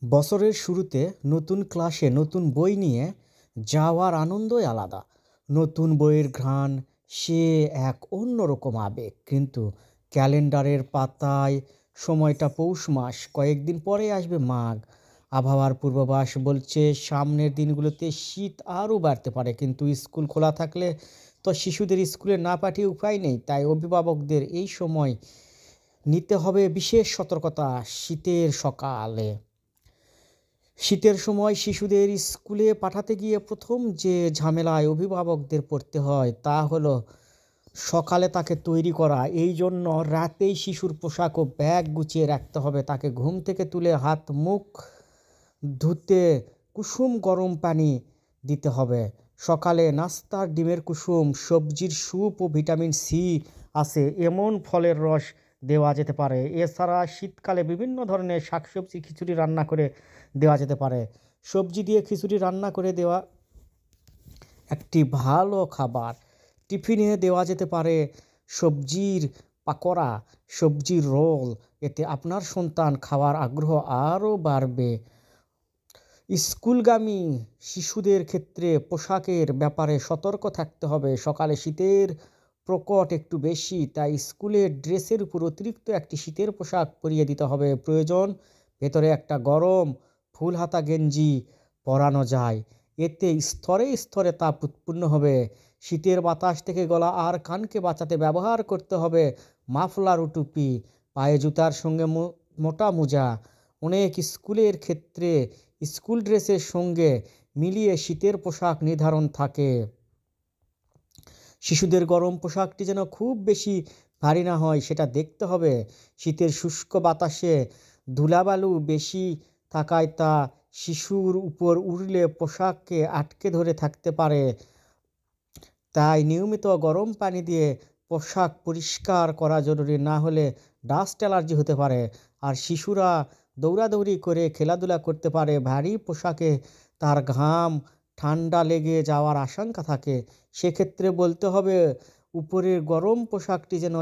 বছরের শুরুতে নতুন ক্লাসে নতুন বই নিয়ে যাওয়ার আনন্দই আলাদা। নতুন বইয়ের ঘ্রাণ সে এক অন্যরকম আবেগ। কিন্তু ক্যালেন্ডারের পাতায় সময়টা পৌষ মাস, কয়েকদিন পরে আসবে মাঘ। আবহাওয়ার পূর্বাভাস বলছে সামনের দিনগুলোতে শীত আরও বাড়তে পারে। কিন্তু স্কুল খোলা থাকলে তো শিশুদের স্কুলে না পাঠিয়ে উপায় নেই। তাই অভিভাবকদের এই সময় নিতে হবে বিশেষ সতর্কতা। শীতের সময় শিশুদের স্কুলে পাঠাতে গিয়ে প্রথম যে ঝামেলায় অভিভাবকদের পড়তে হয় তা হলো সকালে তাকে তৈরি করা। এই জন্য রাতেই শিশুর পোশাক ও ব্যাগ গুছিয়ে রাখতে হবে। তাকে ঘুম থেকে তুলে হাত মুখ ধুতে কুসুম গরম পানি দিতে হবে। সকালে নাস্তার ডিমের কুসুম, সবজির স্যুপ ও ভিটামিন সি আছে এমন ফলের রস দেওয়া যেতে পারে। এছাড়া শীতকালে বিভিন্ন ধরনের শাকসবজি খিচুড়ি রান্না করে দেওয়া যেতে পারে। সবজি দিয়ে খিচুড়ি রান্না করে দেওয়া একটি ভালো খাবার। টিফিনে দেওয়া যেতে পারে সবজির পাকোড়া, সবজির রোল। এতে আপনার সন্তান খাওয়ার আগ্রহ আরও বাড়বে। স্কুলগামী শিশুদের ক্ষেত্রে পোশাকের ব্যাপারে সতর্ক থাকতে হবে। সকালে শীতের প্রকট একটু বেশি, তাই স্কুলের ড্রেসের উপর অতিরিক্ত একটি শীতের পোশাক পরিয়ে দিতে হবে। প্রয়োজন ভেতরে একটা গরম ফুল হাতা গেঞ্জি পরানো যায়। এতে স্তরে স্তরে তাপ উৎপন্ন হবে। শীতের বাতাস থেকে গলা আর কানকে বাঁচাতে ব্যবহার করতে হবে মাফলার ও টুপি। পায়ে জুতার সঙ্গে মোটা মোজা। অনেক স্কুলের ক্ষেত্রে স্কুল ড্রেসের সঙ্গে মিলিয়ে শীতের পোশাক নির্ধারণ থাকে। শিশুদের গরম পোশাকটি যেন খুব বেশি ভারী না হয় সেটা দেখতে হবে। শীতের শুষ্ক বাতাসে ধুলাবালু বেশি থাকায় তা শিশুর উপর উড়লে পোশাককে আটকে ধরে থাকতে পারে। তাই নিয়মিত গরম পানি দিয়ে পোশাক পরিষ্কার করা জরুরি, না হলে ডাস্ট অ্যালার্জি হতে পারে। আর শিশুরা দৌড়াদৌড়ি করে খেলাধুলা করতে পারে, ভারী পোশাকে তার ঘাম ঠান্ডা লেগে যাওয়ার আশঙ্কা থাকে। সেক্ষেত্রে বলতে হবে উপরের গরম পোশাকটি যেন